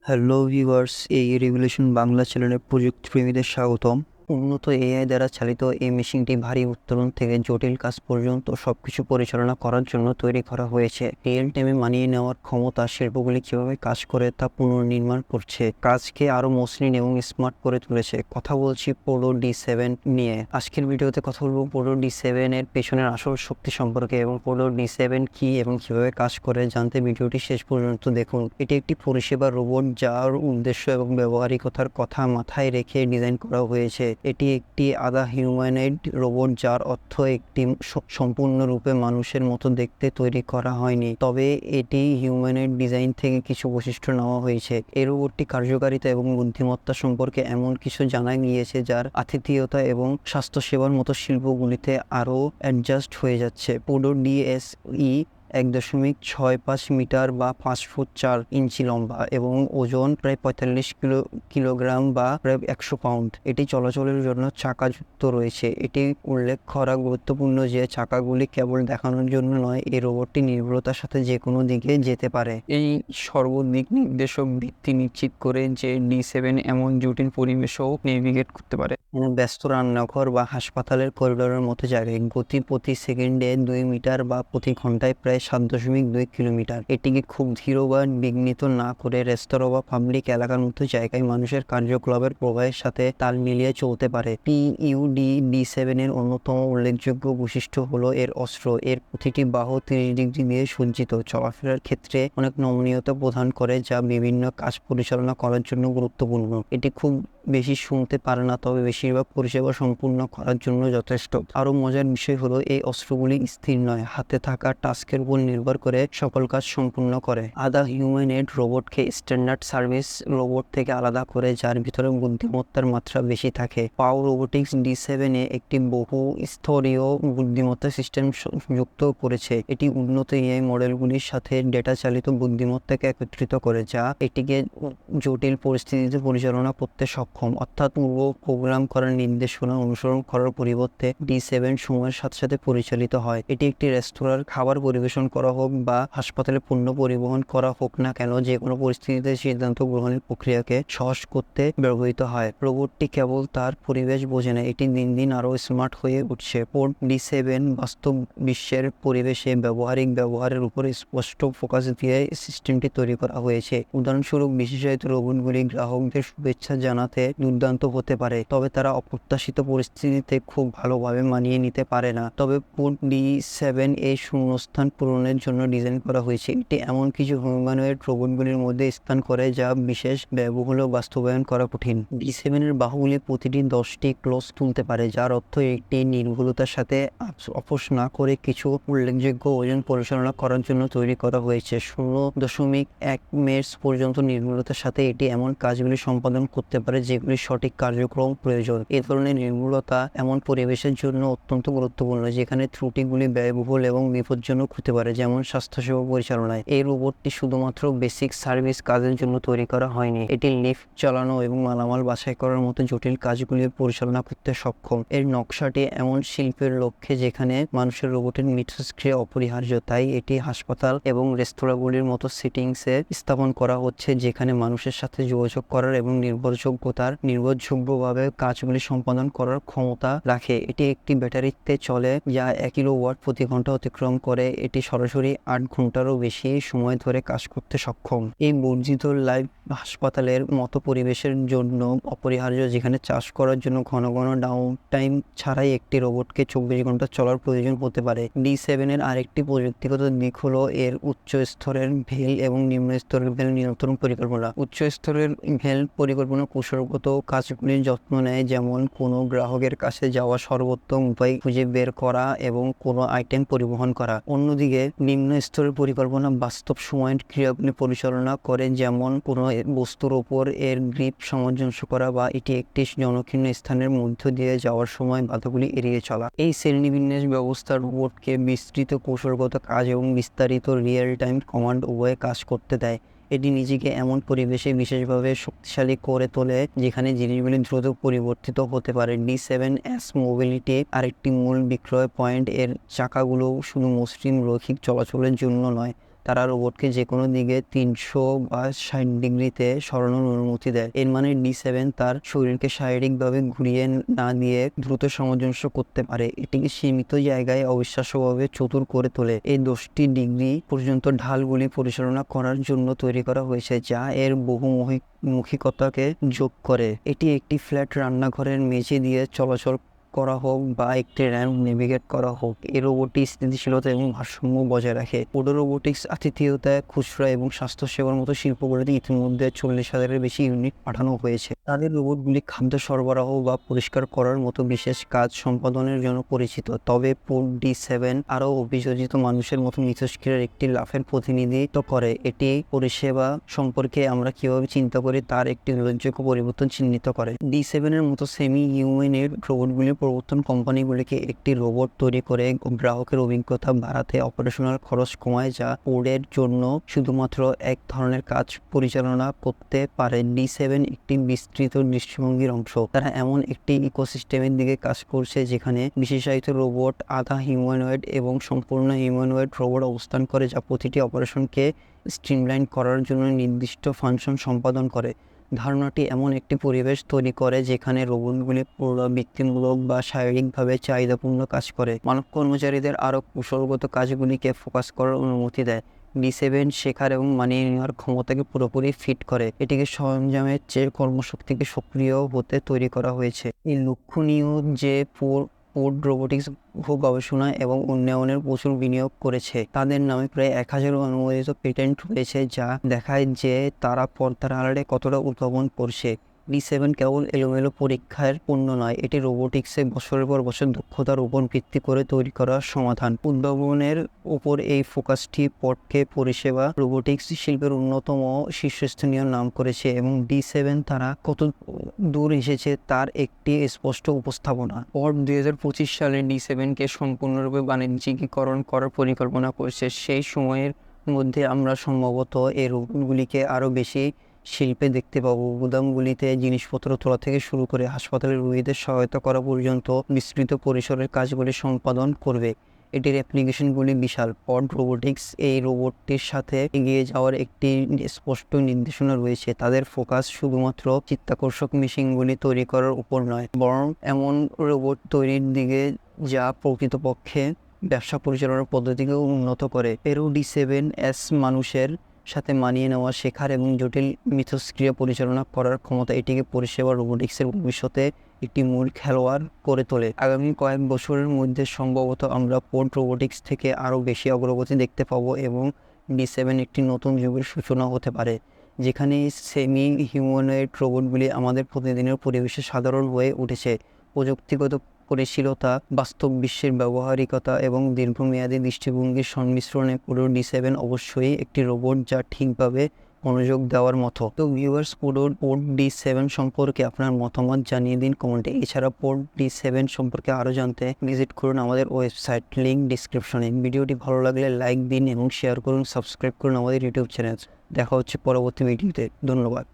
Hello viewers, এই revolution Bangla চ্যানেলে প্রযুক্তিপ্রেমীদের স্বাগতম। উন্নত এআই দ্বারা চালিত এই মেশিনটি ভারী উত্তোলন থেকে জটিল কাজ পর্যন্ত সবকিছু পরিচালনা করার জন্য তৈরি করা হয়েছে। রিয়েল টাইমে মানিয়ে নেওয়ার ক্ষমতা শিল্পগুলি কিভাবে কাজ করে তা পুনর্নির্মাণ করছে, কাজকে আরও মসৃণ এবং স্মার্ট করে তুলেছে। কথা বলছি পোলো D7 নিয়ে। আজকের ভিডিওতে কথা বলবো পোলো D7 এর পেছনের আসল শক্তি সম্পর্কে এবং পোলো D7 কি এবং কিভাবে কাজ করে জানতে ভিডিওটি শেষ পর্যন্ত দেখুন। এটি একটি পরিষেবা রোবট যার উদ্দেশ্য এবং ব্যবহারিকতার কথা মাথায় রেখে ডিজাইন করা হয়েছে। এটি একটি আধা হিউম্যানয়েড রোবট, যার অর্থ একটি সম্পূর্ণরূপে মানুষের মতো দেখতে তৈরি করা হয়নি, তবে এটি হিউম্যানয়েড ডিজাইন থেকে কিছু বৈশিষ্ট্য নেওয়া হয়েছে। এই রোবটটি কার্যকারিতা এবং বুদ্ধিমত্তা সম্পর্কে এমন কিছু জানা গিয়েছে যার আতিথেয়তা এবং স্বাস্থ্যসেবার মতো শিল্পগুলিতে আরও অ্যাডজাস্ট হয়ে যাচ্ছে। পোলো DSE 1.65 মিটার বা 5 ফুট 4 ইঞ্চি লম্বা এবং ওজন প্রায় 45 কিলোগ্রাম বা প্রায় 100 পাউন্ড। এটি চলাচলের জন্য চাকাযুক্ত রয়েছে। এটি উল্লেখ করা গুরুত্বপূর্ণ যে চাকাগুলি কেবল দেখানোর জন্য নয়, এই রোবটটি নির্ভুলতার সাথে যে কোনো দিকে যেতে পারে। এই সর্বদিক নির্দেশক ভিত্তি নিশ্চিত করে যে D7 এমন জটিল পরিবেশেও নেভিগেট করতে পারে। ব্যস্ত রান্নাঘর বা হাসপাতালের করিডোরের মতো জায়গায় গতি প্রতি সেকেন্ডে 2 মিটার বা প্রতি ঘন্টায় প্রায় 7.2 কিলোমিটার। এটিকে খুব ধীর বা বিঘ্নিত না করে রেস্তোরাঁ বা পাবলিক এলাকার মতো জায়গায় মানুষের কার্যকলাপের প্রবাহের সাথে তাল মিলিয়ে চলতে পারে। PUD D7 এর অন্যতম উল্লেখযোগ্য বৈশিষ্ট্য হলো এর অস্ত্র। এর প্রতিটি বাহু 30 ডিগ্রি দিয়ে সজ্জিত, চলাফেরার ক্ষেত্রে অনেক নমনীয়তা প্রদান করে, যা বিভিন্ন কাজ পরিচালনা করার জন্য গুরুত্বপূর্ণ। এটি খুব বেশি শুনতে পারে না, তবে বেশিরভাগ পরিষেবা সম্পূর্ণ করার জন্য যথেষ্ট। আরও মজার বিষয় হলো এই অস্ত্রগুলি স্থির নয়, হাতে থাকা টাস্কের উপর নির্ভর করে সকল কাজ সম্পূর্ণ করে। আধা হিউম্যানয়েড রোবটকে স্ট্যান্ডার্ড সার্ভিস রোবট থেকে আলাদা করে, যার ভিতরে বুদ্ধিমত্তার মাত্রা বেশি থাকে। পাও রোবোটিক্স D7 এ একটি বহু স্তরীয় বুদ্ধিমত্তা সিস্টেম যুক্ত করেছে। এটি উন্নত এআই মডেলগুলির সাথে ডেটা চালিত বুদ্ধিমত্তাকে একত্রিত করে, যা এটিকে জটিল পরিস্থিতিতে পরিচালনা করতে সক্ষম। অর্থাৎ পূর্ব প্রোগ্রাম করার নির্দেশনা অনুসরণ করার পরিবর্তে D7 সময়ের সাথে সাথে পরিচালিত হয়। এটি একটি রেস্তোরাঁর খাবার পরিবেশন করা হোক বা হাসপাতালে পণ্য পরিবহন করা হোক না কেন, যে কোনো পরিস্থিতিতে সিদ্ধান্ত গ্রহণের প্রক্রিয়াকে সহজ করতে ব্যবহৃত হয়। রোবটটি কেবল তার পরিবেশ বোঝে না, এটি দিন দিন আরও স্মার্ট হয়ে উঠছে। পোর্ট D7 বাস্তব বিশ্বের পরিবেশে ব্যবহারিক ব্যবহারের উপর স্পষ্ট ফোকাস দিয়ে সিস্টেমটি তৈরি করা হয়েছে। উদাহরণস্বরূপ, বিশেষায়িত রোবটগুলি গ্রাহকদের শুভেচ্ছা জানাতে দুর্দান্ত হতে পারে, তবে তারা অপ্রত্যাশিত পরিস্থিতিতে খুব ভালোভাবে মানিয়ে নিতে পারে না। তবে পোর্ট D7 এই শূন্যস্থান পূরণের জন্য ডিজাইন করা হয়েছে। এটি এমন কিছু হিউম্যানয়েড রোবটগুলির মধ্যে স্থান করে যা বিশেষ ব্যয়বহুল বাস্তবায়ন করা কঠিন। D7 এর বাহুগুলি প্রতিটি 10টি ক্লোজ তুলতে পারে, যার অর্থ একটি নির্ভুলতার সাথে আপোষ না করে কিছু উল্লেখযোগ্য ওজন পরিচালনা করার জন্য তৈরি করা হয়েছে। 0.1 মেটস পর্যন্ত নির্ভুলতার সাথে এটি এমন কাজগুলি সম্পাদন করতে পারে যেগুলি সঠিক কার্যক্রম প্রয়োজন। এ ধরনের নির্ভুলতা এমন পরিবেশের জন্য অত্যন্ত গুরুত্বপূর্ণ যেখানে ত্রুটিগুলি ব্যয়বহুল এবং বিপজ্জনক হতে পারে, যেমন স্বাস্থ্যসেবা পরিচালনায়। এই রোবটটি শুধুমাত্র বেসিক সার্ভিস কাজের জন্য তৈরি করা হয়নি, এটি লিফট চালানো এবং মালামাল বাছাই করার মতো জটিল কাজগুলি পরিচালনা করতে সক্ষম। এর নকশাটি এমন শিল্পের লক্ষ্যে যেখানে মানুষের রোবটের মিথস্ক্রিয়া অপরিহার্য, তাই এটি হাসপাতাল এবং রেস্তোরাঁগুলির মতো সিটিংসে স্থাপন করা হচ্ছে, যেখানে মানুষের সাথে যোগাযোগ করার এবং নির্ভরযোগ্যভাবে কাজগুলি সম্পাদন করার ক্ষমতা রাখে। এটি একটি ব্যাটারিতে চলে যা 1 কিলোওয়াট প্রতি ঘন্টা অতিক্রম করে। এটি সরাসরি 8 ঘন্টারও বেশি সময় ধরে কাজ করতে সক্ষম। এই বর্ধিত লাইভ হাসপাতালের মতো পরিবেশের জন্য অপরিহার্য, যেখানে চাষ করার জন্য ঘন ঘন ডাউন টাইম ছাড়াই একটি রোবটকে 24 ঘন্টা চলার প্রয়োজন হতে পারে। D7 এর আরেকটি প্রযুক্তিগত দিক হলো এর উচ্চ স্তরের ভেল এবং নিম্ন স্তরের ভেল নিয়ন্ত্রণ পরিকল্পনা। উচ্চ স্তরের ভেল পরিকল্পনা কৌশলগত কাজগুলির যত্ন নেয়, যেমন কোনো গ্রাহকের কাছে যাওয়া সর্বোত্তম উপায় খুঁজে বের করা এবং কোনো আইটেম পরিবহন করা। অন্যদিকে নিম্ন স্তরের পরিকল্পনা বাস্তব সময়ের ক্রিয়াগুলি পরিচালনা করে, যেমন কোনো বস্তুর ওপর এর গ্রিপ সামঞ্জস্য করা বা এটি একটি জনকীর্ণ স্থানের মধ্য দিয়ে যাওয়ার সময় বাধাগুলি এড়িয়ে চলা। এই শ্রেণীবিন্যাস ব্যবস্থা রোবটকে বিস্তৃত কৌশলগত কাজ এবং বিস্তারিত রিয়েল টাইম কমান্ড উভয়ে কাজ করতে দেয়। এটি নিজেকে এমন পরিবেশে বিশেষভাবে শক্তিশালী করে তোলে যেখানে জিনিসগুলি দ্রুত পরিবর্তিত হতে পারে। D7S মোবিলিটি আরেকটি মূল বিক্রয় পয়েন্ট। এর চাকাগুলো শুধু মসৃণ রৈখিক চলাচলের জন্য নয়, তারা রোবটকে যে কোনো দিকে 300 বা 60 ডিগ্রিতে সরানোর অনুমতি দেয়। এর মানে D7 তার শরীরকে শারীরিকভাবে ঘুরিয়ে না দিয়ে দ্রুত সামঞ্জস্য করতে পারে। এটিকে সীমিত জায়গায় অবিশ্বাস্যভাবে চতুর করে তোলে। এই 10টি ডিগ্রি পর্যন্ত ঢালগুলি পরিচালনা করার জন্য তৈরি করা হয়েছে, যা এর বহুমুখিকতাকে যোগ করে। এটি একটি ফ্ল্যাট রান্নাঘরের মেঝে দিয়ে চলাচল করা হোক বা একটি র্যাম্প নেভিগেট করা হোক, এই রোবটটি স্থিতিশীলতা এবং ভারসাম্য বজায় রাখে। পোডো রোবোটিক্স আতিথেয়তা, খুচরা এবং স্বাস্থ্যসেবার মতো শিল্পগুলিতে ইতিমধ্যে 40,000-এর বেশি ইউনিট পাঠানো হয়েছে। তাদের রোবটগুলি খাদ্য সরবরাহ বা পরিষ্কার করার মতো বিশেষ কাজ সম্পাদনের জন্য পরিচিত। তবে পোড D7 আরও অভিযোজিত মানুষের মতো মিথস্ক্রিয়ার একটি লাফের প্রতিনিধিত্ব করে। এটি পরিষেবা সম্পর্কে আমরা কিভাবে চিন্তা করি তার একটি উল্লেখযোগ্য পরিবর্তন চিহ্নিত করে। D7 এর মতো সেমি হিউম্যানয়েড রোবটগুলির প্রবর্তন কোম্পানিগুলিকে একটি রোবট তৈরি করে গ্রাহকের অভিজ্ঞতা বাড়াতে অপারেশনাল খরচ কমায়, যা পোডের জন্য শুধুমাত্র এক ধরনের কাজ পরিচালনা করতে পারে। D7 একটি বিস্তৃত দৃষ্টিভঙ্গির অংশ। তারা এমন একটি ইকোসিস্টেমের দিকে কাজ করছে যেখানে বিশেষায়িত রোবট, আধা হিউম্যানয়েড এবং সম্পূর্ণ হিউম্যানয়েড রোবট অবস্থান করে, যা প্রতিটি অপারেশনকে স্ট্রিমলাইন করার জন্য নির্দিষ্ট ফাংশন সম্পাদন করে। ধারণাটি এমন একটি পরিবেশ তৈরি করে যেখানে রোবটগুলি পুনরাবৃত্তিমূলক বা শারীরিকভাবে চাহিদাপূর্ণ কাজ করে, মানব কর্মচারীদের আরও কৌশলগত কাজগুলিকে ফোকাস করার অনুমতি দেয়। D7 শেখার এবং মানিয়ে নেওয়ার ক্ষমতাকে পুরোপুরি ফিট করে। এটিকে সরঞ্জামের চেয়ে কর্মশক্তিকে সক্রিয় হতে তৈরি করা হয়েছে। এই লক্ষণীয় যে পোড রোবোটিক্স গবেষণা এবং উন্নয়নের প্রচুর বিনিয়োগ করেছে। তাদের নামে প্রায় 1000 অনুমোদিত পেটেন্ট রয়েছে, যা দেখায় যে তারা পর্দার আড়ালে কতটা উদ্ভাবন করছে। D7 কেবল এলোমেলো পরীক্ষার পণ্য নয়, এটি রোবোটিক্সে বছরের পর বছর দক্ষতার উপর ভিত্তি করে তৈরি করা সমাধান। উদ্ভাবনের উপর এই ফোকাসটি পডকে পরিষেবা রোবোটিক্স শিল্পের অন্যতম শীর্ষস্থানীয় নাম করেছে এবং D7 তারা কত দূর এসেছে তার একটি স্পষ্ট উপস্থাপনা। পড 2025 সালে D7কে সম্পূর্ণরূপে বাণিজ্যিকীকরণ করার পরিকল্পনা করেছে। সেই সময়ের মধ্যে আমরা সম্ভবত এই রোবটগুলিকে আরও বেশি শিল্পে দেখতে পাবো। গুদামগুলিতে জিনিসপত্র তোলা থেকে শুরু করে হাসপাতালের রোগীদের সহায়তা করা পর্যন্ত বিস্তৃত পরিসরের কাজগুলি সম্পাদন করবে। এটির অ্যাপ্লিকেশনগুলি বিশাল। পড রোবোটিক্স এই রোবটটির সাথে এগিয়ে যাওয়ার একটি স্পষ্ট নির্দেশনা রয়েছে। তাদের ফোকাস শুধুমাত্র চিত্তাকর্ষক মেশিনগুলি তৈরি করার উপর নয়, বরং এমন রোবট তৈরির দিকে যা প্রকৃতপক্ষে ব্যবসা পরিচালনার পদ্ধতিকে উন্নত করে। এরও D7S মানুষের সাথে মানিয়ে নেওয়া, শেখার এবং জটিল মিথস্ক্রিয়া পরিচালনা করার ক্ষমতা এটিকে পরিষেবা রোবোটিক্সের ভবিষ্যতে একটি মূল খেলোয়াড় করে তোলে। আগামী কয়েক বছরের মধ্যে সম্ভবত আমরা পোড রোবোটিক্স থেকে আরও বেশি অগ্রগতি দেখতে পাবো এবং D7 একটি নতুন যুগের সূচনা হতে পারে, যেখানে সেমি হিউম্যানয়েড রোবটগুলি আমাদের প্রতিদিনের পরিবেশে সাধারণ হয়ে উঠেছে। প্রযুক্তিগত পরিশীলতা, বাস্তব বিশ্বের ব্যবহারিকতা এবং দীর্ঘমেয়াদী দৃষ্টিভঙ্গির সংমিশ্রণে পুরো D7 অবশ্যই একটি রোবট যা ঠিকভাবে মনোযোগ দেওয়ার মতো। তো ভিউয়ার্স, পোড D7 সম্পর্কে আপনার মতামত জানিয়ে দিন কমেন্টে। এছাড়া পোড D7 সম্পর্কে আরও জানতে ভিজিট করুন আমাদের ওয়েবসাইট, লিঙ্ক ডিসক্রিপশনে। ভিডিওটি ভালো লাগলে লাইক দিন এবং শেয়ার করুন, সাবস্ক্রাইব করুন আমাদের ইউটিউব চ্যানেল। দেখা হচ্ছে পরবর্তী ভিডিওতে। ধন্যবাদ।